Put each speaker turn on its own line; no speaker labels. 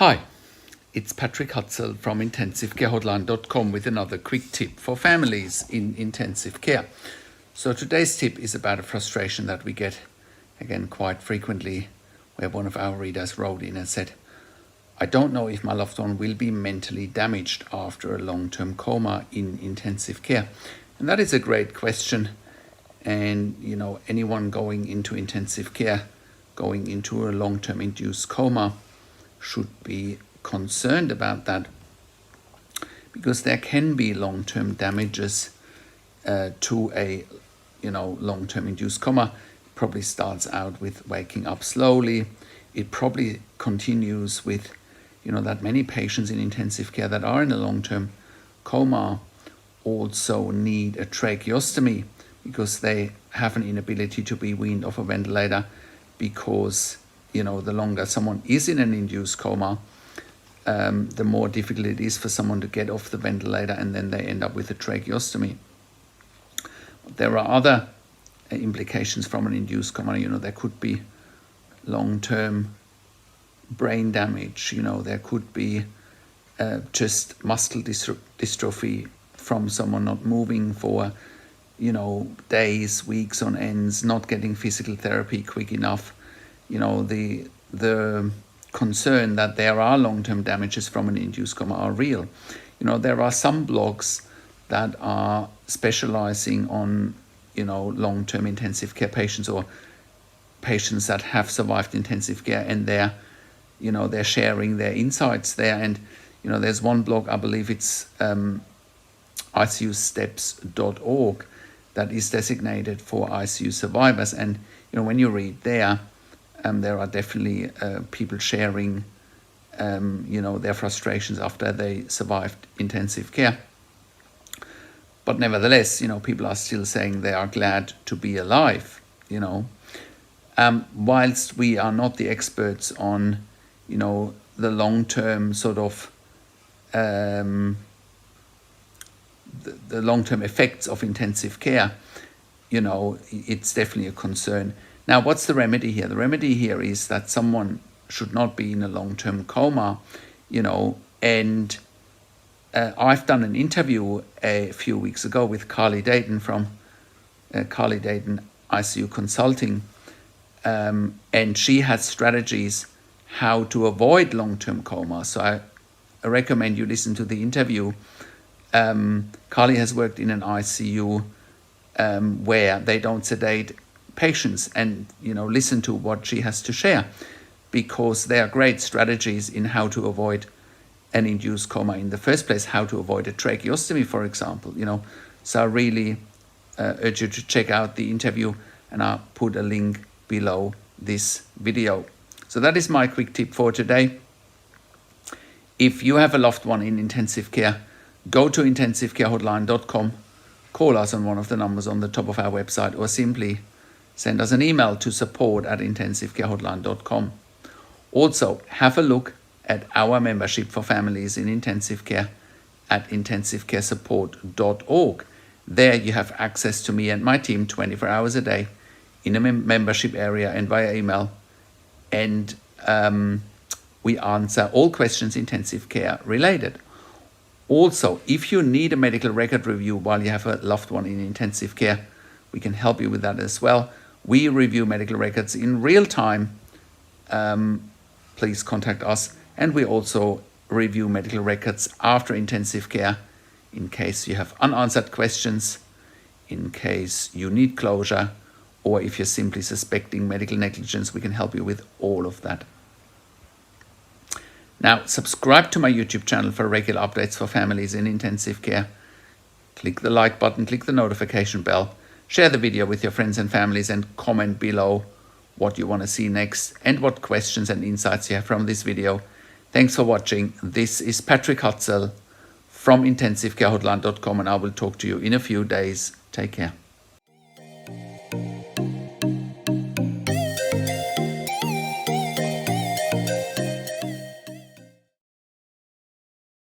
Hi, it's Patrick Hutzel from intensivecarehotline.com with another quick tip for families in intensive care. So today's tip is about a frustration that we get, again, quite frequently, where one of our readers wrote in and said, I don't know if my loved one will be mentally damaged after a long-term coma in intensive care. And that is a great question. And, anyone going into intensive care, going into a long-term induced coma, should be concerned about that, because there can be long-term damages to a long-term induced coma. It probably starts out with waking up slowly. It probably continues with that many patients in intensive care that are in a long-term coma also need a tracheostomy because they have an inability to be weaned off a ventilator, because the longer someone is in an induced coma, the more difficult it is for someone to get off the ventilator, and then they end up with a tracheostomy. There are other implications from an induced coma. There could be long-term brain damage. There could be just muscle dystrophy from someone not moving for days, weeks on ends, not getting physical therapy quick enough. The concern that there are long-term damages from an induced coma are real. There are some blogs that are specializing on long-term intensive care patients or patients that have survived intensive care, and they're sharing their insights there. And there's one blog, I believe it's ICUsteps.org, that is designated for ICU survivors. And when you read there are definitely people sharing their frustrations after they survived intensive care. But nevertheless, people are still saying they are glad to be alive. Whilst we are not the experts on the long-term sort of the long-term effects of intensive care, it's definitely a concern. Now, what's the remedy here? The remedy here is that someone should not be in a long-term coma, and I've done an interview a few weeks ago with Kali Dayton from Kali Dayton ICU Consulting, and she has strategies how to avoid long-term coma. So I recommend you listen to the interview. Kali has worked in an ICU where they don't sedate patients, and listen to what she has to share, because there are great strategies in how to avoid an induced coma in the first place, how to avoid a tracheostomy, for example. So I really urge you to check out the interview, and I'll put a link below this video. So that is my quick tip for today. If you have a loved one in intensive care, go to intensivecarehotline.com, call us on one of the numbers on the top of our website, or simply send us an email to support@intensivecarehotline.com. Also, have a look at our membership for families in intensive care at intensivecaresupport.org. There you have access to me and my team 24 hours a day in a membership area and via email. And we answer all questions intensive care related. Also, if you need a medical record review while you have a loved one in intensive care, we can help you with that as well. We review medical records in real time. Please contact us. And we also review medical records after intensive care in case you have unanswered questions, in case you need closure, or if you're simply suspecting medical negligence. We can help you with all of that. Now, subscribe to my YouTube channel for regular updates for families in intensive care. Click the like button, click the notification bell, share the video with your friends and families, and comment below what you want to see next and what questions and insights you have from this video. Thanks for watching. This is Patrick Hutzel from intensivecarehotline.com, and I will talk to you in a few days. Take care.